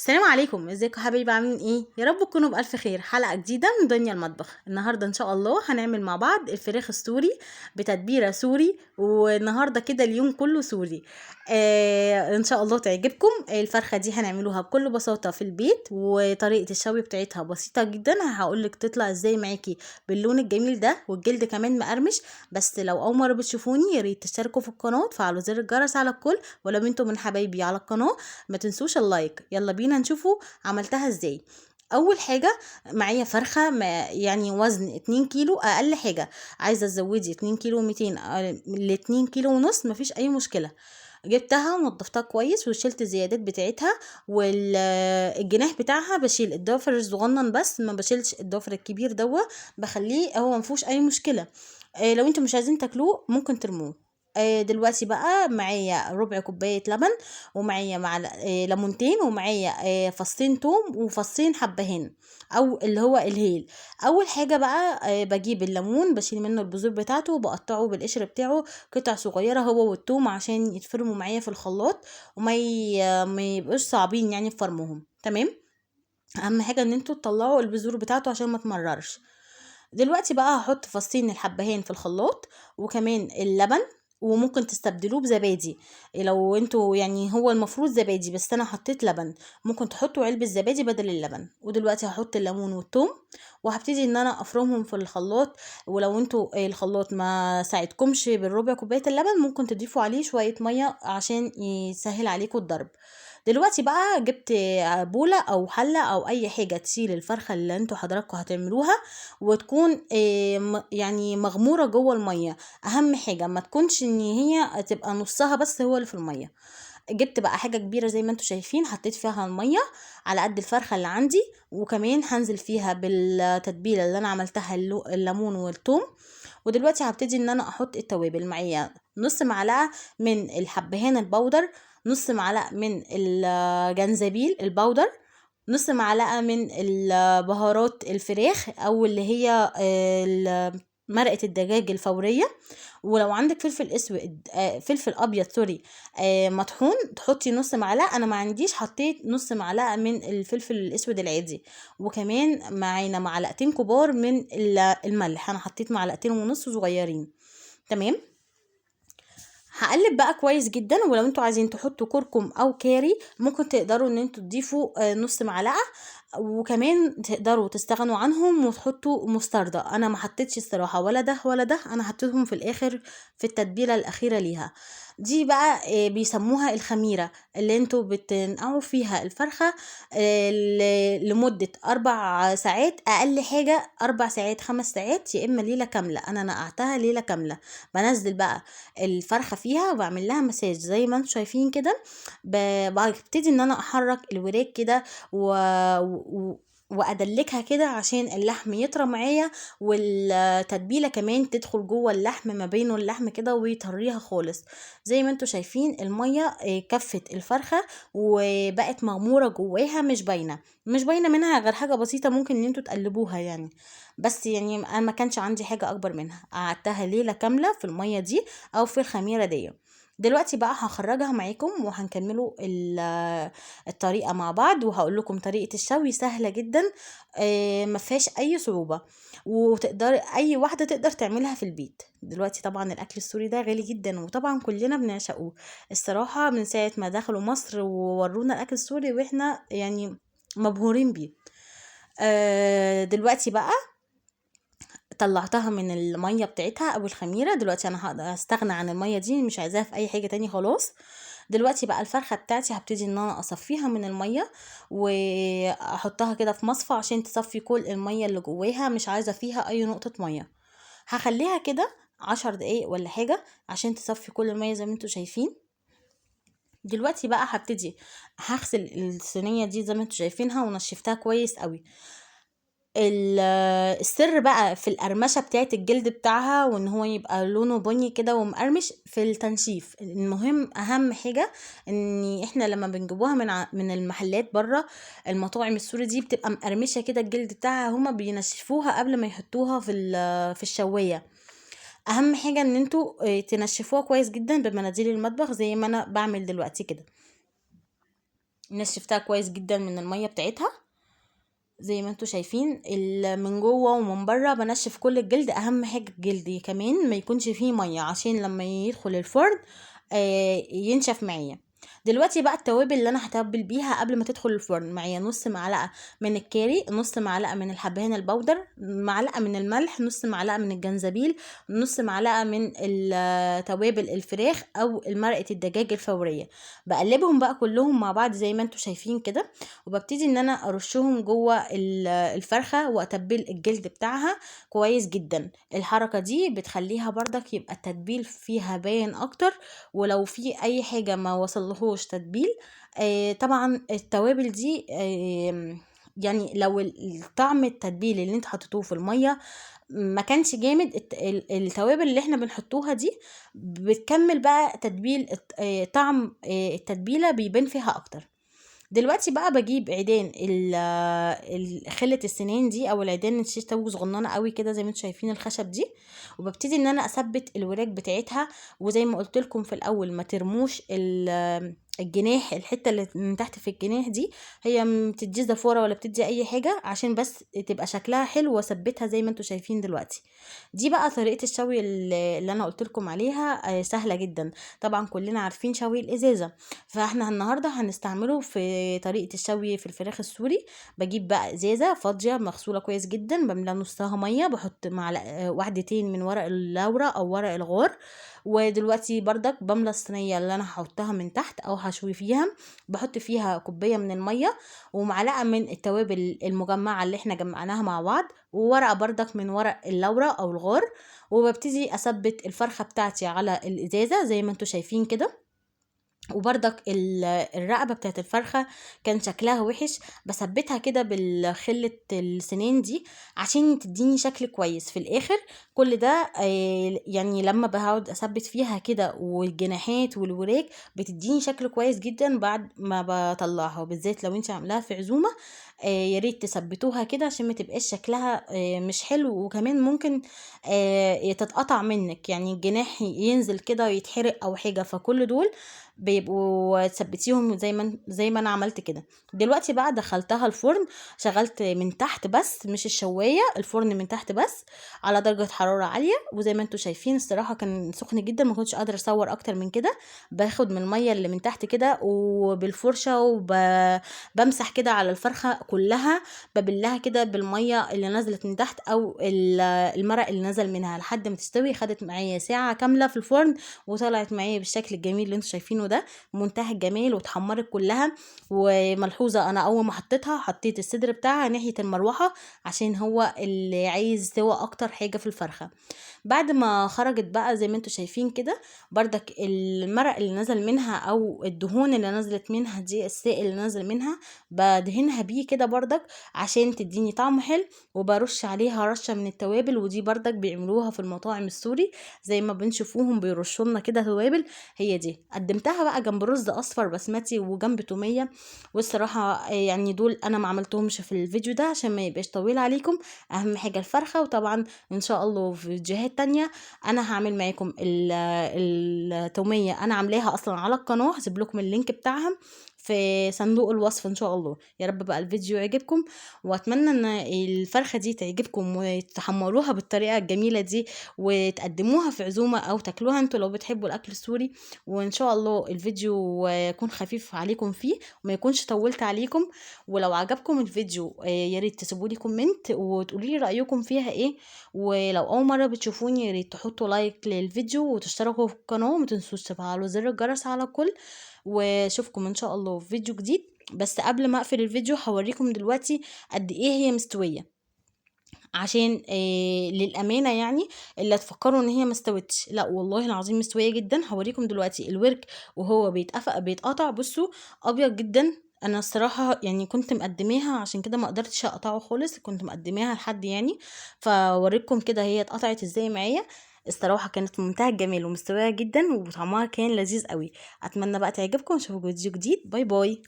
السلام عليكم، ازيكم يا حبايبي؟ عاملين ايه؟ يا رب تكونوا بألف خير. حلقة جديدة من دنيا المطبخ. النهارده ان شاء الله هنعمل مع بعض الفراخ السوري بتتبيلة سوري، والنهارده كده اليوم كله سوري. ان شاء الله تعجبكم. الفرخة دي هنعملوها بكل بساطة في البيت، وطريقة الشوي بتاعتها بسيطة جدا. هقولك تطلع ازاي معاكي باللون الجميل ده، والجلد كمان مقرمش. بس لو اول مرة بتشوفوني يا ريت تشتركوا في القناة وتفعلوا زر الجرس على الكل، ولو انتم من حبايبي على القناة ما تنسوش اللايك. يلا بينا نشوفوا عملتها ازاي. اول حاجة معايا فرخة يعني وزن 2 كيلو اقل حاجة. عايزة تزودي 2 كيلو 200 ل 2 كيلو ونص مفيش اي مشكلة. جبتها ونضفتها كويس وشلت الزيادات بتاعتها، والجناح بتاعها بشيل الضفر الصغنن بس، ما بشيلش الضفر الكبير دوا، بخليه هو مفيهوش اي مشكلة. لو انتم مش عايزين تاكلوه ممكن ترموه. دلوقتي بقى معايا ربع كوباية لبن، ومعايا ليمونتين، ومعايا فصين توم وفصين حبهان او اللي هو الهيل. اول حاجة بقى بجيب الليمون، بشيل منه البذور بتاعته وبقطعه بالقشر بتاعه قطع صغيرة، هو والثوم، عشان يتفرموا معايا في الخلاط ما يبقوش صعبين يعني في فرمهم. تمام. اهم حاجة ان انتوا تطلعوا البذور بتاعته عشان ما تمررش. دلوقتي بقى هحط فصين الحبهان في الخلاط، وكمان اللبن، وممكن تستبدلوه بزبادي لو انتوا يعني هو المفروض زبادي، بس انا حطيت لبن. ممكن تحطوا علبة زبادي بدل اللبن. ودلوقتي هحط الليمون والثوم، وهبتدي ان انا افرمهم في الخلاط. ولو انتوا الخلاط ما ساعدكمش بالربع كوباية اللبن، ممكن تضيفوا عليه شوية مية عشان يسهل عليكم الضرب. دلوقتي بقى جبت بولة او حلة او اي حاجة تشيل الفرخة اللي انتوا حضراتكم هتعملوها، وتكون يعني مغمورة جوه المية. اهم حاجة ما تكونش ان هي تبقى نصها بس هو اللي في المية. جبت بقى حاجة كبيرة زي ما انتوا شايفين، حطيت فيها المية على قد الفرخة اللي عندي، وكمان هنزل فيها بالتتبيلة اللي انا عملتها، الليمون والثوم. ودلوقتي هبتدي ان انا احط التوابل. معايا نص معلقة من الحبهان البودر، نص معلقة من الجنزبيل البودر، نص معلقة من بهارات الفراخ او اللي هي مرقة الدجاج الفورية. ولو عندك فلفل اسود فلفل ابيض سوري مطحون، تحطي نص معلقة. انا ما عنديش، حطيت نص معلقة من الفلفل الاسود العادي. وكمان معانا معلقتين كبار من الملح، انا حطيت معلقتين ونص صغيرين. تمام. هقلب بقى كويس جدا. ولو انتوا عايزين تحطوا كركم او كاري ممكن تقدروا ان انتوا تضيفوا نص معلقة. وكمان تقدروا تستغنوا عنهم وتحطوا مستردة. انا ما حطيتش الصراحة ولا ده ولا ده، انا حطيتهم في الاخر في التتبيلة الاخيرة ليها. دي بقى بيسموها الخميرة، اللي انتوا بتنقعوا فيها الفرخة لمدة 4 ساعات، اقل حاجة 4 ساعات 5 ساعات، يا اما ليلة كاملة. انا نقعتها ليلة كاملة. بنزل بقى الفرخة فيها وبعمل لها مساج زي ما انتم شايفين كده. ببتدي ان انا احرك الوراك كده وادلكها كده عشان اللحم يطرى معايا، والتتبيله كمان تدخل جوه اللحم ما بينه اللحم كده ويطريها خالص. زي ما انتم شايفين الميه كفت الفرخه وبقت مغموره جواها، مش باينه منها غير حاجه بسيطه ممكن ان انتوا تقلبوها يعني. بس يعني انا ما كانش عندي حاجه اكبر منها. قعدتها ليله كامله في الميه دي او في الخميره دي. دلوقتي بقى هخرجها معاكم وهنكملوا الطريقة مع بعض، وهقول لكم طريقة الشوي سهلة جدا. ما فيهاش اي صعوبة، وتقدر اي واحدة تقدر تعملها في البيت. دلوقتي طبعا الاكل السوري ده غالي جدا، وطبعا كلنا بنعشقه الصراحة. من ساعة ما دخلوا مصر وورونا الاكل السوري واحنا يعني مبهورين بيه. دلوقتي بقى طلعتها من المية بتاعتها او الخميرة. دلوقتي انا هقدر استغنى عن المية دي، مش عايزاها في اي حاجة تاني خلاص. دلوقتي بقى الفرخة بتاعتي هبتدي ان انا اصفيها من المية، واحطها كده في مصفى عشان تصفي كل المية اللي جواها، مش عايزة فيها اي نقطة مية. هخليها كده 10 دقايق ولا حاجة عشان تصفي كل المية زي ما انتوا شايفين. دلوقتي بقى هبتدي هغسل الصينية دي زي ما انتوا شايفينها ونشفتها كويس قوي. ال- السر بقى في القرمشة بتاعت الجلد بتاعها، وان هو يبقى لونه بني كده ومقرمش في التنشيف. المهم اهم حاجة ان احنا لما بنجيبوها من المحلات بره، المطاعم السوري دي بتبقى مقرمشة كده الجلد بتاعها، هما بينشفوها قبل ما يحطوها في الشواية. اهم حاجة ان انتوا تنشفوها كويس جدا بمناديل المطبخ زي ما انا بعمل دلوقتي كده. نشفتها كويس جدا من المية بتاعتها زي ما انتوا شايفين. من جوه ومن بره بنشف كل الجلد، اهم حاجه الجلد كمان ما يكونش فيه ميه عشان لما يدخل الفرن ينشف معايا. دلوقتي بقى التوابل اللي انا هتبل بيها قبل ما تدخل الفرن معايا: نص معلقه من الكاري، نص معلقه من الحبهان البودر، معلقه من الملح، نص معلقه من الجنزبيل، نص معلقه من توابل الفراخ او مرقه الدجاج الفوريه. بقلبهم بقى كلهم مع بعض زي ما انتوا شايفين كده، وببتدي ان انا ارشهم جوه الفرخه واتبل الجلد بتاعها كويس جدا. الحركه دي بتخليها برضك يبقى التتبيل فيها باين اكتر، ولو في اي حاجه ما وصلهوش تتبيل طبعا التوابل دي يعني لو الطعم التتبيل اللي انت حطيتوه في الميه ما كانش جامد، التوابل اللي احنا بنحطوها دي بتكمل بقى تتبيل طعم التتبيله بيبان فيها اكتر. دلوقتي بقى بجيب عيدان خلة السنان دي او العيدان الشيش تاوج صغننه قوي كده زي ما انتم شايفين الخشب دي، وببتدي ان انا اثبت الوراك بتاعتها. وزي ما قلت لكم في الاول ما ترموش الجناح، الحته اللي من تحت في الجناح دي هي ما بتديش زفوره ولا بتدي اي حاجه، عشان بس تبقى شكلها حلو واثبتها زي ما انتم شايفين دلوقتي. دي بقى طريقه الشوي اللي انا قلت لكم عليها، سهله جدا. طبعا كلنا عارفين شوي الازازه، فاحنا النهارده هنستعمله في طريقه الشوي في الفراخ السوري. بجيب بقى ازازه فاضيه مغسوله كويس جدا، بملى نصها ميه، بحط معلقه واحدتين من ورق اللورا او ورق الغار. ودلوقتي بردك بملى الصينيه اللي انا هحطها من تحت او هشوي فيها، بحط فيها كوبايه من الميه ومعلقه من التوابل المجمعه اللي احنا جمعناها مع بعض، وورقه بردك من ورق اللورا او الغار. وببتدي اثبت الفرخه بتاعتي على الازازه زي ما انتوا شايفين كده. وبرضك الرقبة بتاعت الفرخة كان شكلها وحش، بثبتها كده بالخلة السنان دي عشان تديني شكل كويس في الاخر. كل ده يعني لما بقعد اثبت فيها كده والجناحات والوراك بتديني شكل كويس جدا بعد ما بطلعها، وبالذات لو انت عاملاها في عزومة يا ريت تثبتوها كده عشان ما تبقاش شكلها مش حلو، وكمان ممكن تتقطع منك، يعني الجناح ينزل كده ويتحرق او حاجة. فكل دول بيبقوا تثبتيهم زي ما انا عملت كده. دلوقتي بقى دخلتها الفرن، شغلت من تحت بس مش الشوايه، الفرن من تحت بس على درجه حراره عاليه. وزي ما انتوا شايفين الصراحه كان سخن جدا، ما كنتش قادره اصور اكتر من كده. باخد من الميه اللي من تحت كده وبالفرشه وبمسح كده على الفرخه كلها، ببلها كده بالميه اللي نزلت من تحت او المرق اللي نزل منها لحد ما تستوي. خدت معايا ساعه كامله في الفرن وطلعت معايا بالشكل الجميل اللي انتوا شايفينه ده، منتهى الجمال واتحمرت كلها. وملحوظه انا اول ما حطيتها حطيت الصدر بتاعها ناحيه المروحه عشان هو اللي عايز سوا اكتر حاجه في الفرخه. بعد ما خرجت بقى زي ما انتوا شايفين كده، بردك المرق اللي نزل منها او الدهون اللي نزلت منها دي، السائل اللي نزل منها بدهنها بيه كده بردك عشان تديني طعم حلو. وبرش عليها رشه من التوابل، ودي بردك بيعملوها في المطاعم السوري زي ما بنشوفوهم بيرشوا لنا كده توابل. هي دي قدمتها بقى جنب رز اصفر بسمتي وجنب توميه. والصراحه يعني دول انا ما عملتهمش في الفيديو ده عشان ما يبقاش طويل عليكم. اهم حاجه الفرخه، وطبعا ان شاء الله في فيديوهات تانية انا هعمل معاكم التوميه، انا عاملاها اصلا على القناه، هسيب لكم اللينك بتاعها في صندوق الوصف ان شاء الله. يا رب بقى الفيديو يعجبكم، واتمنى ان الفرخه دي تعجبكم وتحمروها بالطريقه الجميله دي وتقدموها في عزومه او تاكلوها انتوا لو بتحبوا الاكل السوري. وان شاء الله الفيديو يكون خفيف عليكم فيه وما يكونش طولت عليكم. ولو عجبكم الفيديو يا ريت تسيبوا لي كومنت وتقولوا لي رايكم فيها ايه. ولو اول مره بتشوفوني يا ريت تحطوا لايك للفيديو وتشتركوا في القناه، وما تنسوش تفعلوا زر الجرس على الكل. واشوفكم ان شاء الله في فيديو جديد. بس قبل ما اقفل الفيديو هوريكم دلوقتي قد ايه هي مستويه، عشان للامانه يعني اللي تفكروا ان هي ما استوتش، لا والله العظيم مستويه جدا. هوريكم دلوقتي الورك وهو بيتقطع، بصوا ابيض جدا. انا الصراحه يعني كنت مقدماها عشان كده ما قدرتش اقطعه خالص، كنت مقدماها لحد يعني، فوريكم كده هي اتقطعت ازاي معايا. الصراحه كانت في منتهى الجمال ومستويه جدا وطعمها كان لذيذ قوي. اتمنى بقى تعجبكم، اشوفكم فيديو جديد. باي باي.